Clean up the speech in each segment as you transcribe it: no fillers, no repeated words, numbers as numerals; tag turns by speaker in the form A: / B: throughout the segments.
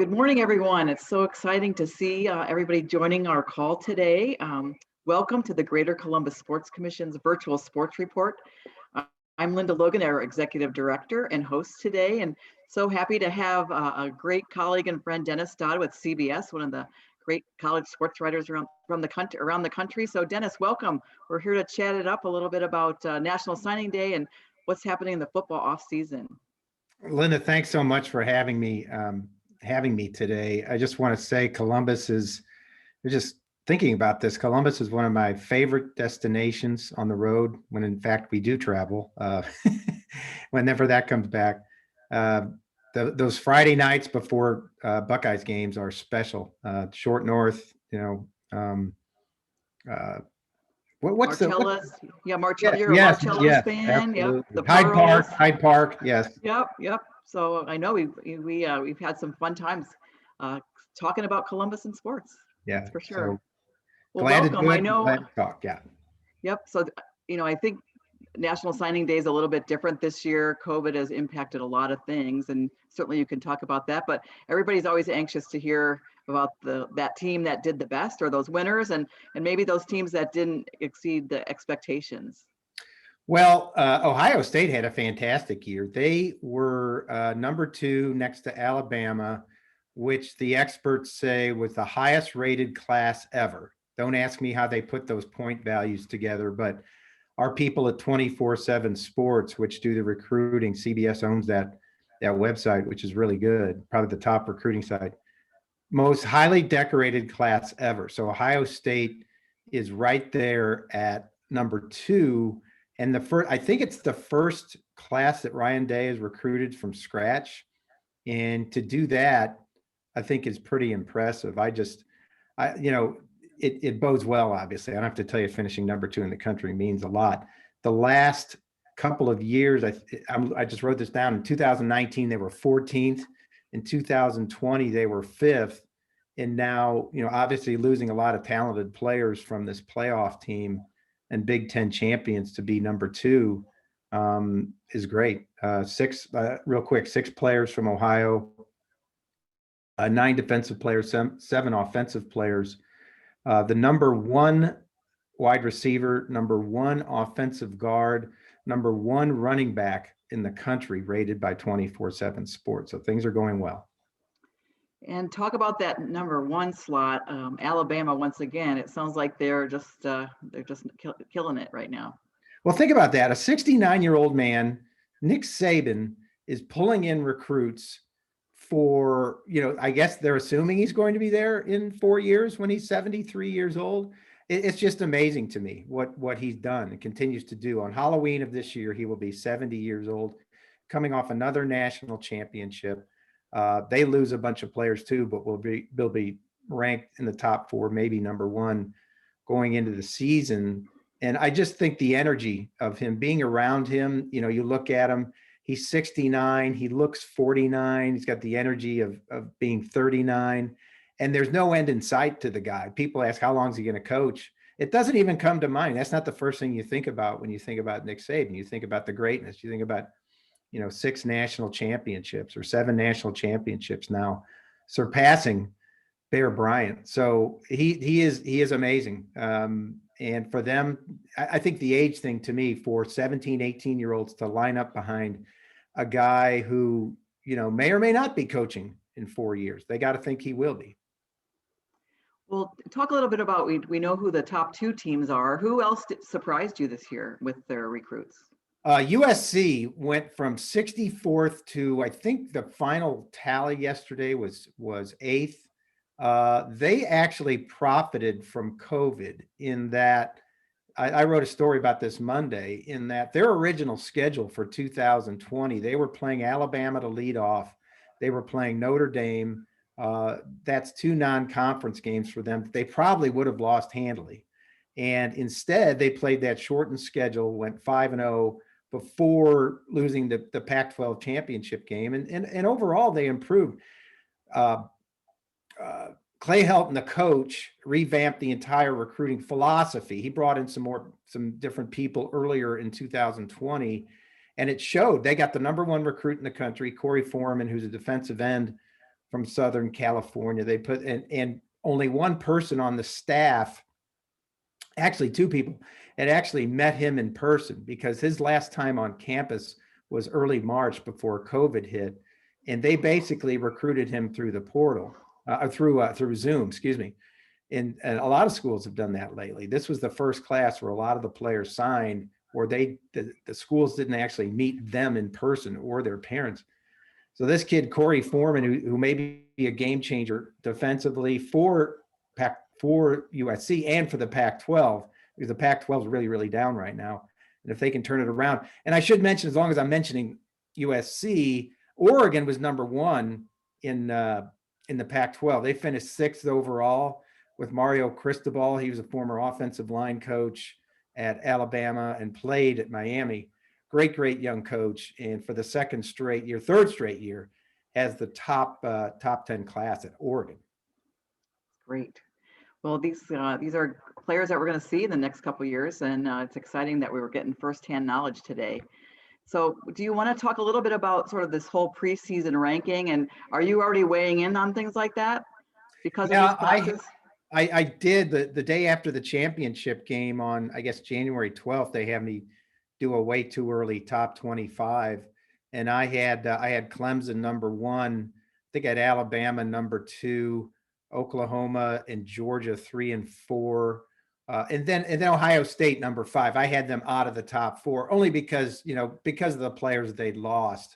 A: Good morning, everyone. It's so exciting to see everybody joining our call today. Welcome to the Greater Columbus Sports Commission's virtual sports report. Uh, I'm Linda Logan, our executive director and host today, and so happy to have a great colleague and friend, Dennis Dodd with CBS, one of the great college sports writers around the country. So Dennis, welcome. We're here to chat it up a little bit about National Signing Day and what's happening in the football off season.
B: Linda, thanks so much for having me today. I just want to say just thinking about this, Columbus is one of my favorite destinations on the road when in fact we do travel, whenever that comes back. Those Friday nights before Buckeyes games are special. Short North, what's
A: Marcellus,
B: you're
A: a
B: yes,
A: Marcellus
B: yes,
A: fan.
B: absolutely.
A: Yep, the
B: Hyde Park, yes.
A: Yep. So I know we've had some fun times talking about Columbus and sports.
B: Yeah,
A: that's for sure.
B: So
A: well,
B: glad
A: welcome.
B: To do it.
A: I know.
B: Glad to talk. Yeah.
A: Yep. So I think National Signing Day is a little bit different this year. COVID has impacted a lot of things, and certainly you can talk about that. But everybody's always anxious to hear about that team that did the best, or those winners, and maybe those teams that didn't exceed the expectations.
B: Well, Ohio State had a fantastic year. They were number 2 next to Alabama, which the experts say was the highest rated class ever. Don't ask me how they put those point values together, but our people at 24/7 Sports, which do the recruiting, CBS owns that website, which is really good, probably the top recruiting site. Most highly decorated class ever. So Ohio State is right there at number 2. And I think it's the first class that Ryan Day has recruited from scratch. And to do that, I think is pretty impressive. It bodes well, obviously. I don't have to tell you finishing number 2 in the country means a lot. The last couple of years, I just wrote this down. In 2019, they were 14th. In 2020, they were 5th. And now, obviously losing a lot of talented players from this playoff team and Big Ten champions to be number 2 is great. 6 players from Ohio, 9 defensive players, 7 offensive players. The number 1 wide receiver, number 1 offensive guard, number 1 running back in the country, rated by 24/7 Sports. So things are going well.
A: And talk about that number 1 slot, Alabama. Once again, it sounds like they're just killing it right now.
B: Well, think about that. A 69-year-old man, Nick Saban, is pulling in recruits for, I guess they're assuming he's going to be there in 4 years when he's 73 years old. It's just amazing to me what he's done and continues to do. On Halloween of this year, he will be 70 years old, coming off another national championship. They lose a bunch of players too, but they'll be ranked in the top 4, maybe number 1 going into the season. And I just think the energy of him being around him, you look at him, he's 69, he looks 49. He's got the energy of being 39, and there's no end in sight to the guy. People ask, how long is he going to coach? It doesn't even come to mind. That's not the first thing you think about when you think about Nick Saban. You think about the greatness. You think about 6 national championships or 7 national championships now, surpassing Bear Bryant. So he is amazing. And for them, I think the age thing, to me, for 17, 18-year-olds to line up behind a guy who, may or may not be coaching in 4 years, they got to think he will be.
A: Well, talk a little bit about, we know who the top 2 teams are. Who else surprised you this year with their recruits?
B: USC went from 64th to, I think the final tally yesterday was 8th. They actually profited from COVID in that I wrote a story about this Monday, in that their original schedule for 2020, they were playing Alabama to lead off. They were playing Notre Dame. That's 2 non-conference games for them. They probably would have lost handily. And instead, they played that shortened schedule, went 5-0 before losing the Pac-12 championship game. And overall, they improved. Clay Helton, the coach, revamped the entire recruiting philosophy. He brought in some different people earlier in 2020, and it showed. They got the number 1 recruit in the country, Corey Foreman, who's a defensive end from Southern California. They put, and only one person on the staff, actually two people, had actually met him in person, because his last time on campus was early March before COVID hit. And they basically recruited him through the portal, through Zoom, excuse me. And a lot of schools have done that lately. This was the first class where a lot of the players signed, where the schools didn't actually meet them in person or their parents. So this kid, Corey Foreman, who may be a game changer defensively for USC and for the Pac-12, because the Pac-12 is really, really down right now. And if they can turn it around, and I should mention, as long as I'm mentioning USC, Oregon was number one in the Pac-12. They finished 6th overall with Mario Cristobal. He was a former offensive line coach at Alabama and played at Miami. Great young coach. And for the third straight year, has the top 10 class at Oregon.
A: Great. Well, these are players that we're going to see in the next couple of years, and it's exciting that we were getting firsthand knowledge today. So do you want to talk a little bit about sort of this whole preseason ranking, and are you already weighing in on things like that because of these classes?
B: I did the day after the championship game on, I guess, January 12th, they had me do a way too early top 25. And I had Clemson number 1, I think I had Alabama number 2, Oklahoma and Georgia 3 and 4. And then Ohio State number 5. I had them out of the top 4, only because of the players they'd lost.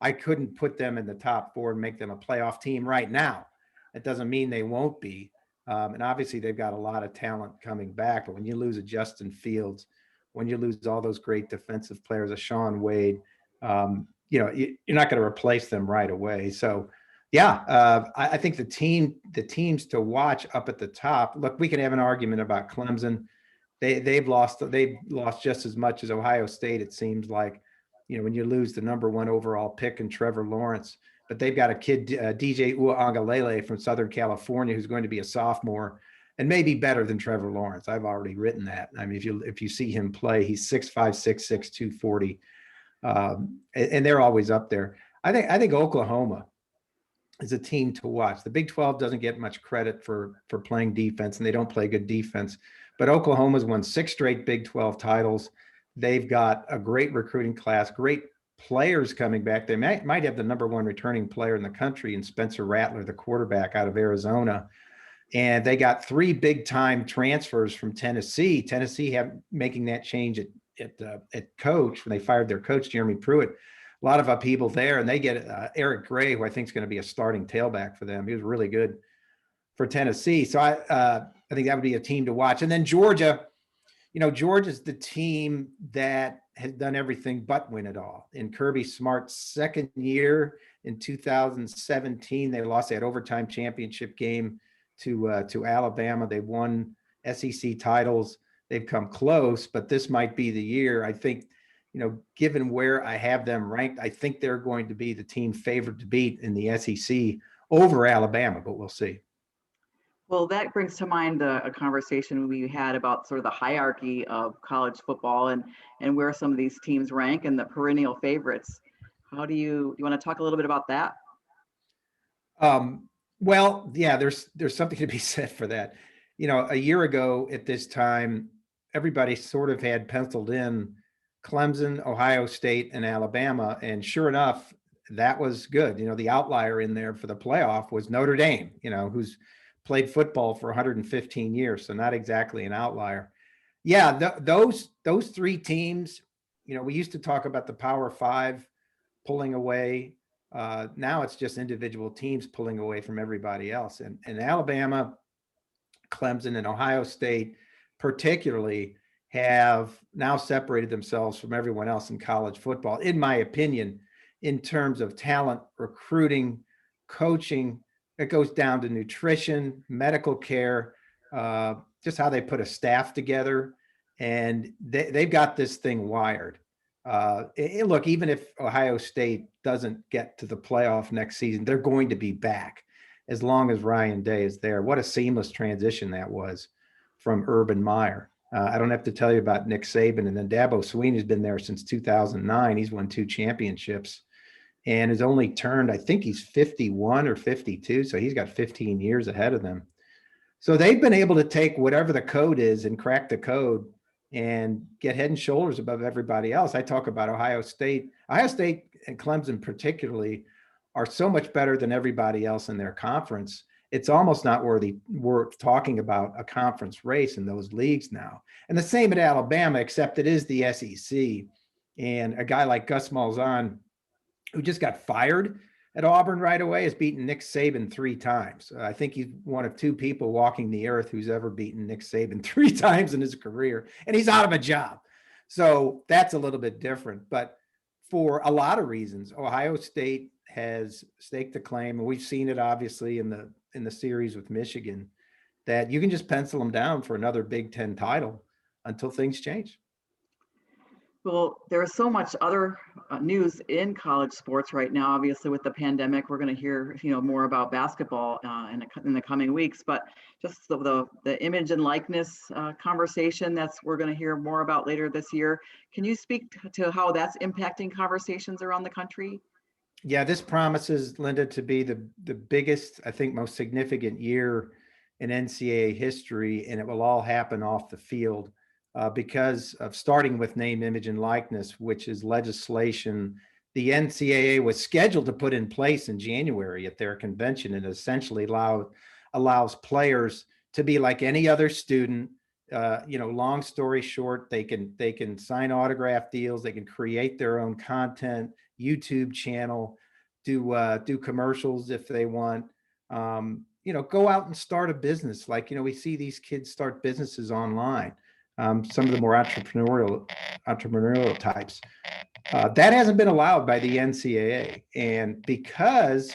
B: I couldn't put them in the top 4 and make them a playoff team right now. It doesn't mean they won't be. And obviously they've got a lot of talent coming back, but when you lose a Justin Fields, when you lose all those great defensive players, a Sean Wade, you're not going to replace them right away. So yeah, I think the teams to watch up at the top. Look, we can have an argument about Clemson. They've lost just as much as Ohio State. It seems like, when you lose the number 1 overall pick in Trevor Lawrence, but they've got a kid, DJ Uiagalelei from Southern California, who's going to be a sophomore and maybe better than Trevor Lawrence. I've already written that. I mean, if you see him play, he's 6'5", 6'6", 240, and they're always up there. I think Oklahoma is a team to watch. The Big 12 doesn't get much credit for playing defense, and they don't play good defense. But Oklahoma's won 6 straight Big 12 titles. They've got a great recruiting class, great players coming back. They might have the number 1 returning player in the country in Spencer Rattler, the quarterback out of Arizona. And they got 3 big-time transfers from Tennessee. Tennessee making that change at coach when they fired their coach, Jeremy Pruitt. A lot of upheaval there, and they get Eric Gray, who I think is going to be a starting tailback for them. He was really good for Tennessee. So I think that would be a team to watch. And then Georgia, Georgia's the team that has done everything but win it all. In Kirby Smart's second year in 2017, they lost that overtime championship game to Alabama. They won SEC titles. They've come close, but this might be the year. I think, given where I have them ranked, I think they're going to be the team favored to beat in the SEC over Alabama, but we'll see.
A: Well, that brings to mind a conversation we had about sort of the hierarchy of college football and where some of these teams rank and the perennial favorites. How do you want to talk a little bit about that?
B: Well, yeah, there's something to be said for that. A year ago at this time, everybody sort of had penciled in Clemson, Ohio State, and Alabama. And sure enough, that was good. The outlier in there for the playoff was Notre Dame, who's played football for 115 years. So not exactly an outlier. Yeah, those 3 teams, we used to talk about the Power 5 pulling away. Now it's just individual teams pulling away from everybody else. And Alabama, Clemson, and Ohio State particularly have now separated themselves from everyone else in college football, in my opinion, in terms of talent, recruiting, coaching. It goes down to nutrition, medical care, just how they put a staff together. And they've got this thing wired. Look, even if Ohio State doesn't get to the playoff next season, they're going to be back as long as Ryan Day is there. What a seamless transition that was from Urban Meyer. I don't have to tell you about Nick Saban. And then Dabo Swinney's been there since 2009. He's won 2 championships. and has only turned, I think he's 51 or 52. So he's got 15 years ahead of them. So they've been able to take whatever the code is and crack the code and get head and shoulders above everybody else. I talk about Ohio State. Ohio State and Clemson particularly are so much better than everybody else in their conference. It's almost not worth talking about a conference race in those leagues now. And the same at Alabama, except it is the SEC. And a guy like Gus Malzahn, who just got fired at Auburn right away, has beaten Nick Saban 3 times. I think he's one of 2 people walking the earth who's ever beaten Nick Saban 3 times in his career, and he's out of a job. So that's a little bit different. But for a lot of reasons, Ohio State has staked a claim, and we've seen it obviously in the series with Michigan, that you can just pencil them down for another Big Ten title until things change.
A: Well, there's so much other news in college sports right now. Obviously, with the pandemic, we're going to hear more about basketball in the coming weeks. But just the image and likeness conversation we're going to hear more about later this year. Can you speak to how that's impacting conversations around the country?
B: Yeah, this promises, Linda, to be the biggest, I think, most significant year in NCAA history, and it will all happen off the field. Because of starting with name, image, and likeness, which is legislation the NCAA was scheduled to put in place in January at their convention, and essentially allows players to be like any other student. Long story short, they can sign autograph deals, they can create their own content, YouTube channel, do commercials if they want. Go out and start a business. Like, we see these kids start businesses online. Some of the more entrepreneurial types. That hasn't been allowed by the NCAA. And because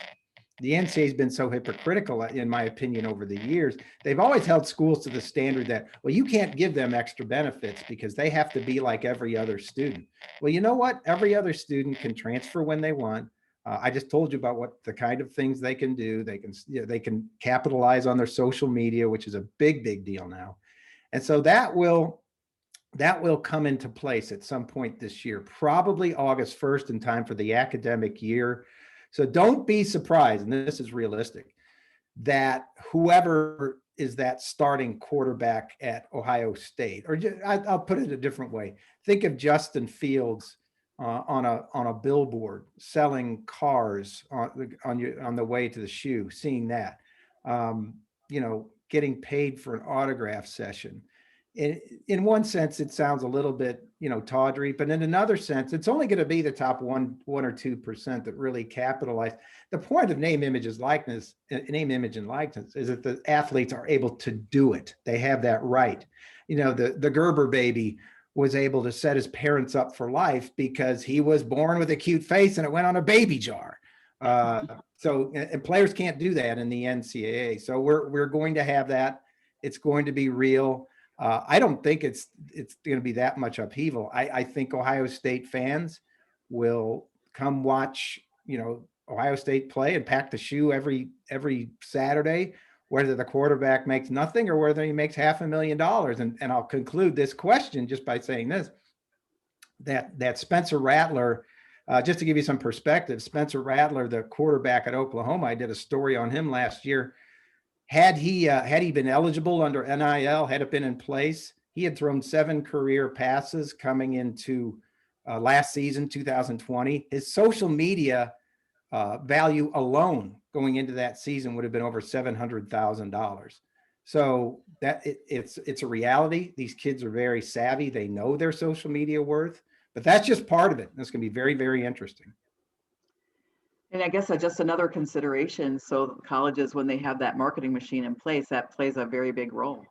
B: the NCAA has been so hypocritical, in my opinion, over the years, they've always held schools to the standard that, well, you can't give them extra benefits because they have to be like every other student. Well, you know what? Every other student can transfer when they want. I just told you about what the kind of things they can do. They can capitalize on their social media, which is a big deal now. And so that will come into place at some point this year, probably August 1st, in time for the academic year. So don't be surprised, and this is realistic, that whoever is that starting quarterback at Ohio State, or I'll put it a different way. Think of Justin Fields on a billboard selling cars on the way to the shoe, seeing that. Getting paid for an autograph session. In one sense, it sounds a little bit, tawdry, but in another sense, it's only going to be the top 1 or 2% that really capitalize. The point of name, image, and likeness is that the athletes are able to do it. They have that right. The Gerber baby was able to set his parents up for life because he was born with a cute face and it went on a baby jar. So players can't do that in the NCAA. So we're going to have that. It's going to be real. I don't think it's going to be that much upheaval. I think Ohio State fans will come watch, Ohio State play and pack the shoe every Saturday, whether the quarterback makes nothing or whether he makes $500,000. And I'll conclude this question just by saying this, that Spencer Rattler, just to give you some perspective, Spencer Rattler, the quarterback at Oklahoma, I did a story on him last year. Had he been eligible under NIL, had it been in place, he had thrown 7 career passes coming into last season, 2020. His social media value alone going into that season would have been over $700,000. So that it's a reality. These kids are very savvy. They know their social media worth. But that's just part of it. It's going to be very, very interesting.
A: And I guess just another consideration. So colleges, when they have that marketing machine in place, that plays a very big role.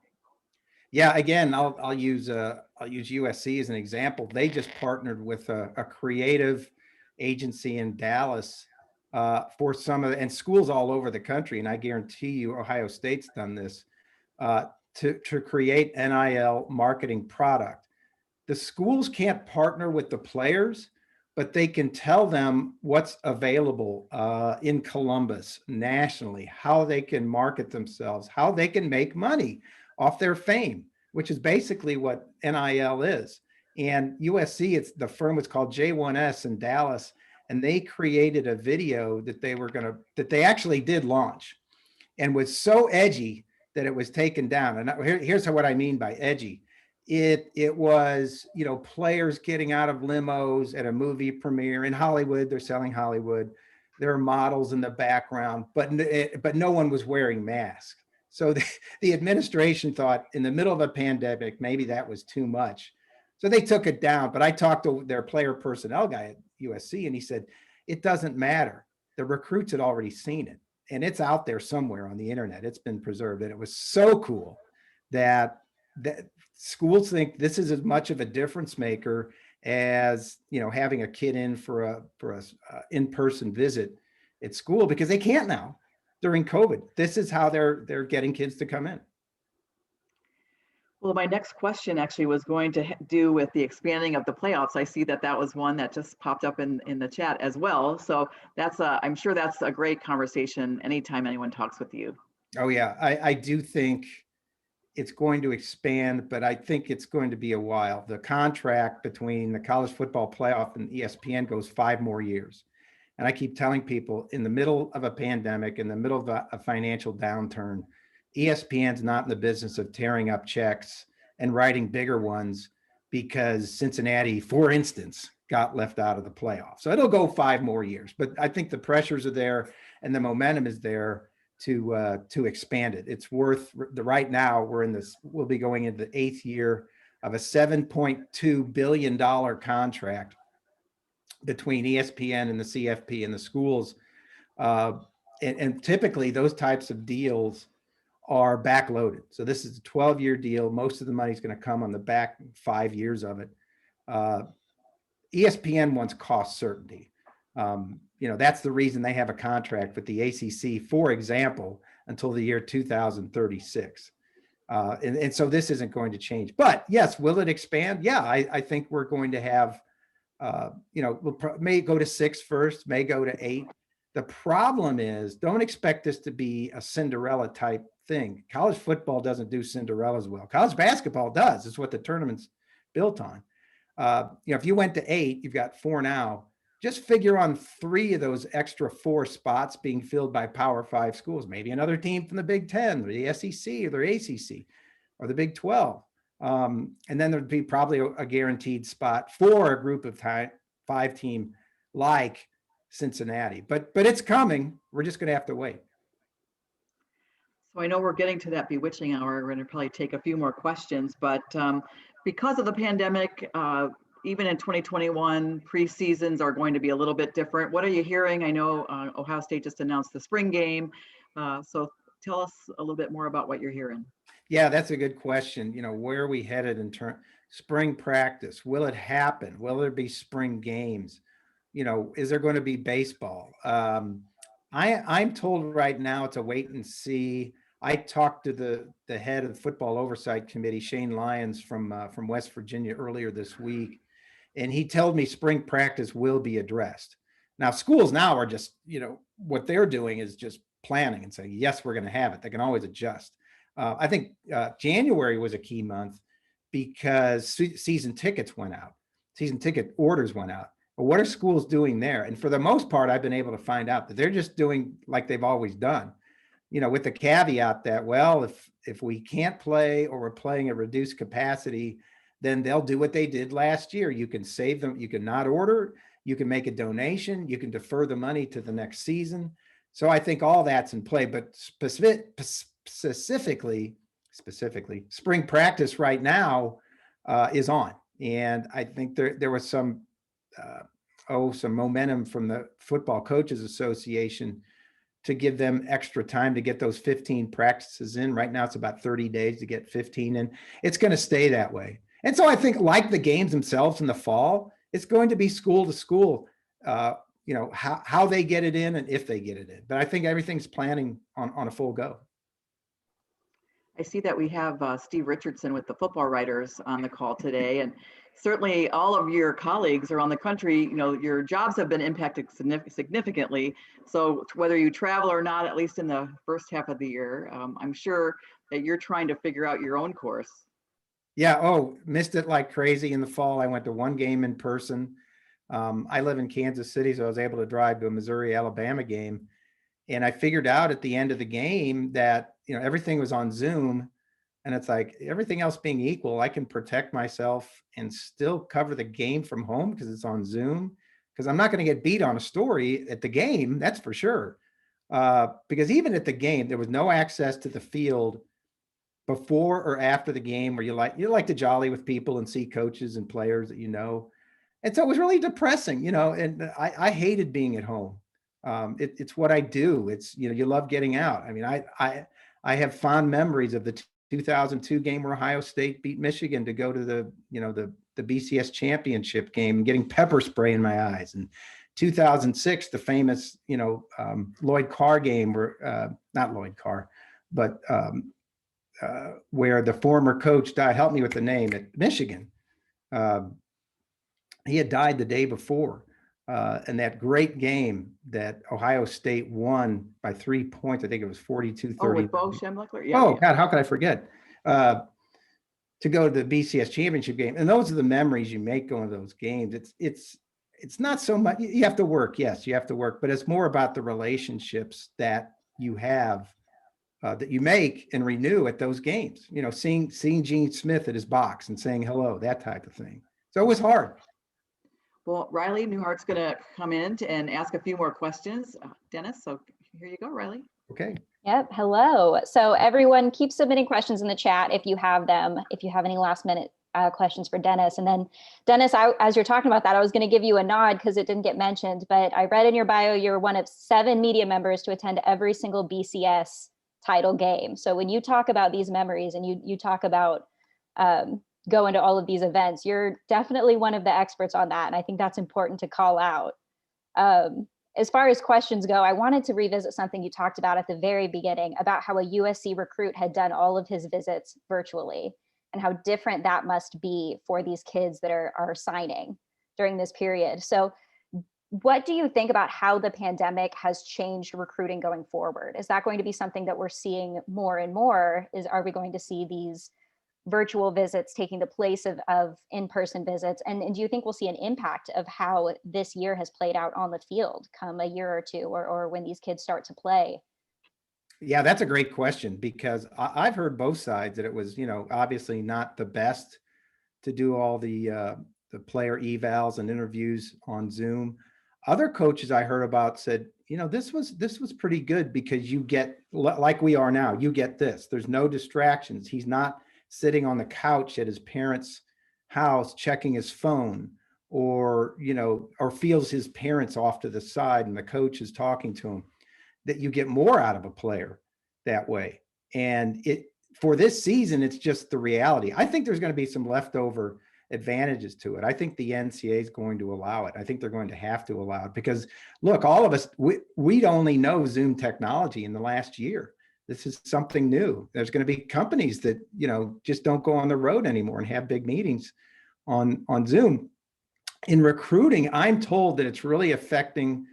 B: Yeah. Again, I'll use USC as an example. They just partnered with a creative agency in Dallas for some of and schools all over the country. And I guarantee you, Ohio State's done this to create NIL marketing product. The schools can't partner with the players, but they can tell them what's available in Columbus nationally, how they can market themselves, how they can make money off their fame, which is basically what NIL is. And USC, the firm was called J1S in Dallas. and they created a video that they actually did launch, and was so edgy that it was taken down. And here's what I mean by edgy. It was, players getting out of limos at a movie premiere in Hollywood. They're selling Hollywood. There are models in the background, but no one was wearing masks. So the administration thought in the middle of a pandemic, maybe that was too much. So they took it down. But I talked to their player personnel guy at USC, and he said, it doesn't matter. The recruits had already seen it, and it's out there somewhere on the internet. It's been preserved. And it was so cool that schools think this is as much of a difference maker as, having a kid in for a in-person visit at school, because they can't now during COVID. This is how they're getting kids to come in.
A: Well, my next question actually was going to do with the expanding of the playoffs. I see that was one that just popped up in the chat as well. So I'm sure that's a great conversation anytime anyone talks with you.
B: Oh yeah, I do think it's going to expand, but I think it's going to be a while. The contract between the college football playoff and ESPN goes 5 more years. And I keep telling people, in the middle of a pandemic, in the middle of a financial downturn, ESPN's not in the business of tearing up checks and writing bigger ones because Cincinnati, for instance, got left out of the playoffs. So it'll go 5 more years, but I think the pressures are there and the momentum is there to expand it. It's worth right now. We'll be going into the 8th year of a $7.2 billion contract between ESPN and the CFP and the schools. And typically those types of deals are backloaded. So this is a 12-year deal. Most of the money is going to come on the back 5 years of it. ESPN wants cost certainty. That's the reason they have a contract with the ACC, for example, until the year 2036. And so this isn't going to change. But yes, will it expand? Yeah, I think we're going to have, may go to 6 first, may go to 8. The problem is, don't expect this to be a Cinderella type thing. College football doesn't do Cinderellas well. College basketball does. It's what the tournament's built on. If you went to 8, you've got 4 now. Just figure on 3 of those extra 4 spots being filled by Power 5 schools, maybe another team from the Big 10 or the SEC or the ACC or the Big 12. And then there'd be probably a guaranteed spot for a group of 5 team like Cincinnati, but it's coming. We're just going to have to wait.
A: So I know we're getting to that bewitching hour. We're going to probably take a few more questions, but because of the pandemic, even in 2021, preseasons are going to be a little bit different. What are you hearing? I know Ohio State just announced the spring game. So tell us a little bit more about what you're hearing.
B: Yeah, that's a good question. Where are we headed in spring practice? Will it happen? Will there be spring games? Is there going to be baseball? I'm told right now it's a wait and see. I talked to the head of the football oversight committee, Shane Lyons from West Virginia, earlier this week, and he told me spring practice will be addressed. Now, schools now are just, what they're doing is just planning and saying, yes, we're going to have it. They can always adjust. I think January was a key month because season tickets went out. Season ticket orders went out. But what are schools doing there? And for the most part, I've been able to find out that they're just doing like they've always done, with the caveat that, well, if we can't play or we're playing at reduced capacity, then they'll do what they did last year. You can save them. You can not order. You can make a donation. You can defer the money to the next season. So I think all that's in play. But specifically, spring practice right now is on. And I think there was some momentum from the Football Coaches Association to give them extra time to get those 15 practices in. Right now, it's about 30 days to get 15 in. It's going to stay that way. And so I think, like the games themselves in the fall, it's going to be school to school, how they get it in and if they get it in. But I think everything's planning on a full go.
A: I see that we have Steve Richardson with the Football Writers on the call today, and certainly all of your colleagues around the country, your jobs have been impacted significantly. So whether you travel or not, at least in the first half of the year, I'm sure that you're trying to figure out your own course.
B: Yeah. Oh, missed it like crazy in the fall. I went to one game in person. I live in Kansas City, so I was able to drive to a Missouri-Alabama game. And I figured out at the end of the game that, everything was on Zoom. And it's like, everything else being equal, I can protect myself and still cover the game from home because it's on Zoom. Because I'm not going to get beat on a story at the game, that's for sure. Because even at the game, there was no access to the field before or after the game where you like to jolly with people and see coaches and players that you know. And so it was really depressing, and I hated being at home. It's what I do. It's, you love getting out. I mean, I have fond memories of the 2002 game where Ohio State beat Michigan to go to the BCS championship game and getting pepper spray in my eyes. And 2006, the famous, Lloyd Carr game where, not Lloyd Carr, but where the former coach died, help me with the name, at Michigan. He had died the day before. And that great game that Ohio State won by 3 points, I think it was 42-30.
A: Oh, with Bo Schembechler? Yeah.
B: Oh, God, how could I forget? To go to the BCS championship game. And those are the memories you make going to those games. It's not so much, you have to work. Yes, you have to work, but it's more about the relationships that you have, that you make and renew at those games. Seeing Gene Smith at his box and saying hello, that type of thing. So it was hard.
A: Well, Riley Newhart's going to come in and ask a few more questions. Dennis, so here you go, Riley.
B: Okay.
C: Yep. Hello. So everyone keep submitting questions in the chat if you have them, if you have any last minute questions for Dennis. And then Dennis, as you're talking about that, I was going to give you a nod because it didn't get mentioned, but I read in your bio, you're one of 7 media members to attend every single BCS title game. So when you talk about these memories and you talk about going to all of these events, you're definitely one of the experts on that. And I think that's important to call out. As far as questions go, I wanted to revisit something you talked about at the very beginning about how a USC recruit had done all of his visits virtually and how different that must be for these kids that are signing during this period. So what do you think about how the pandemic has changed recruiting going forward? Is that going to be something that we're seeing more and more? Are we going to see these virtual visits taking the place of in-person visits? And do you think we'll see an impact of how this year has played out on the field come a year or two, or when these kids start to play?
B: Yeah, that's a great question, because I've heard both sides that it was, obviously not the best to do all the player evals and interviews on Zoom. Other coaches I heard about said, this was pretty good because you get, like we are now, you get this. There's no distractions. He's not sitting on the couch at his parents' house checking his phone, or feels his parents off to the side and the coach is talking to him. That you get more out of a player that way. And for this season, it's just the reality. I think there's going to be some leftover advantages to it. I think the NCAA is going to allow it. I think they're going to have to allow it because, look, all of us, we'd only know Zoom technology in the last year. This is something new. There's going to be companies that, just don't go on the road anymore and have big meetings on Zoom. In recruiting, I'm told that it's really affecting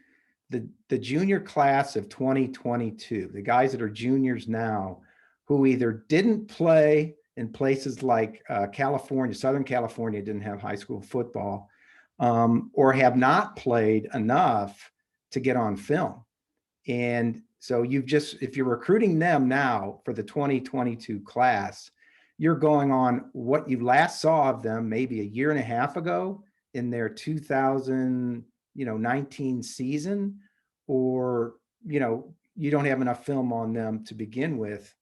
B: the junior class of 2022, the guys that are juniors now, who either didn't play in places like California, Southern California didn't have high school football, or have not played enough to get on film. And so if you're recruiting them now for the 2022 class, you're going on what you last saw of them maybe a year and a half ago in their 2019 season, or, you don't have enough film on them to begin with.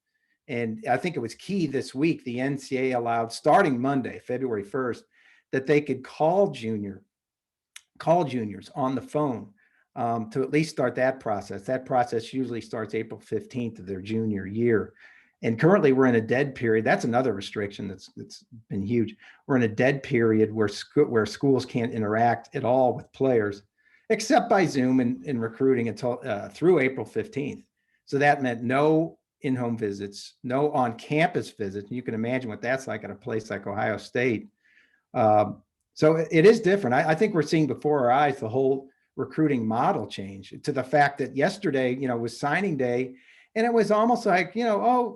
B: And I think it was key this week, the NCAA allowed, starting Monday, February 1st, that they could call juniors on the phone to at least start that process. That process usually starts April 15th of their junior year. And currently we're in a dead period. That's another restriction that's been huge. We're in a dead period where schools can't interact at all with players, except by Zoom and recruiting until through April 15th. So that meant no in-home visits, no on-campus visits. You can imagine what that's like at a place like Ohio State. So it is different. I think we're seeing before our eyes the whole recruiting model change, to the fact that yesterday, was signing day, and it was almost like, oh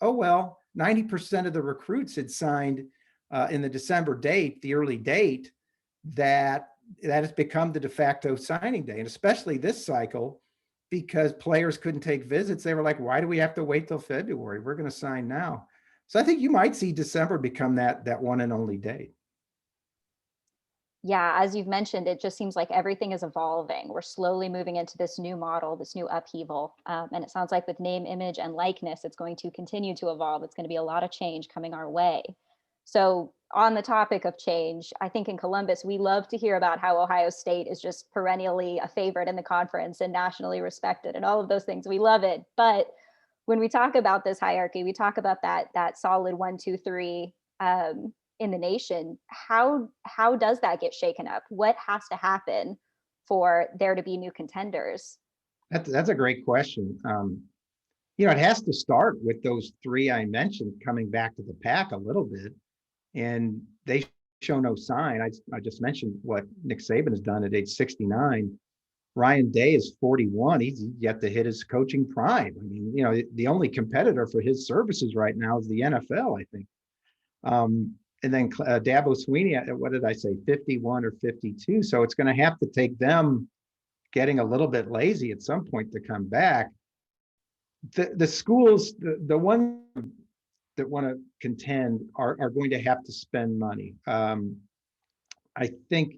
B: well, 90% of the recruits had signed in the December date, the early date, that that has become the de facto signing day, and especially this cycle, because players couldn't take visits. They were like, why do we have to wait till February? We're going to sign now. So I think you might see December become that one and only date.
C: Yeah, as you've mentioned, it just seems like everything is evolving. We're slowly moving into this new model, this new upheaval. And it sounds like with name, image, and likeness, it's going to continue to evolve. It's going to be a lot of change coming our way. So on the topic of change, I think in Columbus, we love to hear about how Ohio State is just perennially a favorite in the conference and nationally respected and all of those things. We love it. But when we talk about this hierarchy, we talk about that solid 1, 2, 3 in the nation. How does that get shaken up? What has to happen for there to be new contenders?
B: That's a great question. It has to start with those 3 I mentioned coming back to the pack a little bit, and they show no sign. I just mentioned what Nick Saban has done at age 69. Ryan Day is 41. He's yet to hit his coaching prime. I mean, the only competitor for his services right now is the NFL, I think. And then Dabo Sweeney, what did I say, 51 or 52? So it's going to have to take them getting a little bit lazy at some point to come back. The schools, the ones that want to contend are going to have to spend money. I think,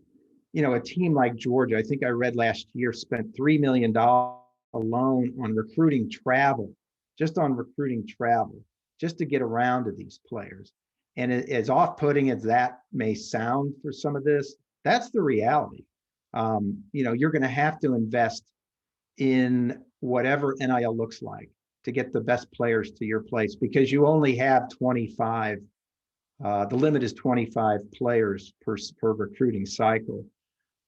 B: a team like Georgia, I think I read last year, spent $3 million alone on recruiting travel, just to get around to these players. And as off-putting as that may sound for some of this, that's the reality. You're going to have to invest in whatever NIL looks like to get the best players to your place, because you only have 25. The limit is 25 players per recruiting cycle.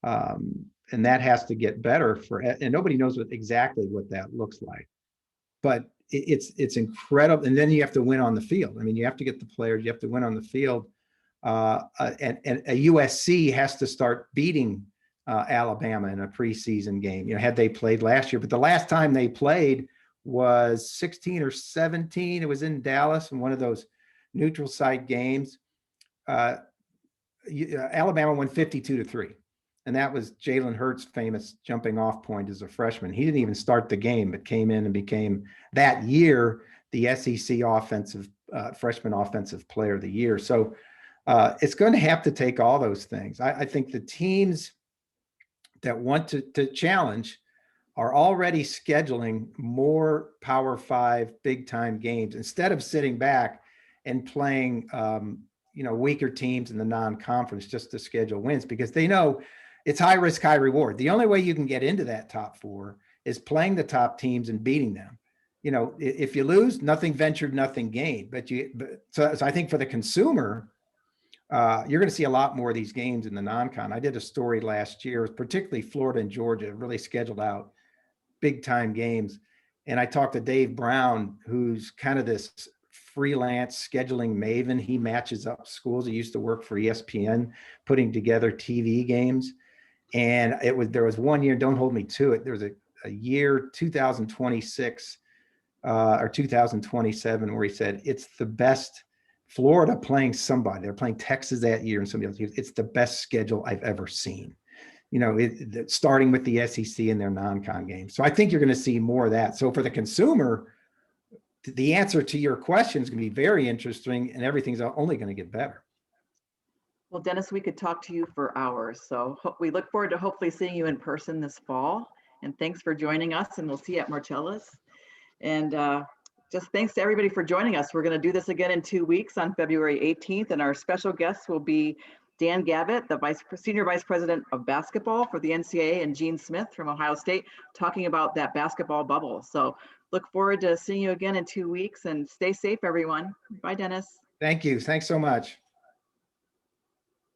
B: And that has to get better and nobody knows exactly what that looks like. But it's incredible. And then you have to win on the field. I mean, you have to get the players, you have to win on the field. And a USC has to start beating Alabama in a preseason game, had they played last year. But the last time they played was 16 or 17. It was in Dallas in one of those neutral site games. Alabama won 52-3. And that was Jalen Hurts' famous jumping off point as a freshman. He didn't even start the game, but came in and became that year the SEC freshman offensive player of the year. So it's going to have to take all those things. I think the teams that want to challenge are already scheduling more Power 5 big time games instead of sitting back and playing weaker teams in the non-conference just to schedule wins, because they know it's high risk, high reward. The only way you can get into that top 4 is playing the top teams and beating them. If you lose, nothing ventured, nothing gained. So I think for the consumer, you're going to see a lot more of these games in the non-con. I did a story last year, particularly Florida and Georgia, really scheduled out big time games. And I talked to Dave Brown, who's kind of this freelance scheduling maven. He matches up schools. He used to work for ESPN, putting together TV games. And there was one year, don't hold me to it, there was a year 2026 or 2027 where he said it's the best. Florida playing somebody, they're playing Texas that year and somebody else. It's the best schedule I've ever seen. Starting with the SEC and their non-con games. So I think you're going to see more of that. So for the consumer, the answer to your question is going to be very interesting, and everything's only going to get better.
A: Well, Dennis, we could talk to you for hours. So we look forward to hopefully seeing you in person this fall. And thanks for joining us, and we'll see you at Marcella's. And just thanks to everybody for joining us. We're going to do this again in 2 weeks on February 18th. And our special guests will be Dan Gavitt, the Senior Vice President of Basketball for the NCAA, and Gene Smith from Ohio State, talking about that basketball bubble. So look forward to seeing you again in 2 weeks, and stay safe, everyone. Bye, Dennis.
B: Thank you. Thanks so much.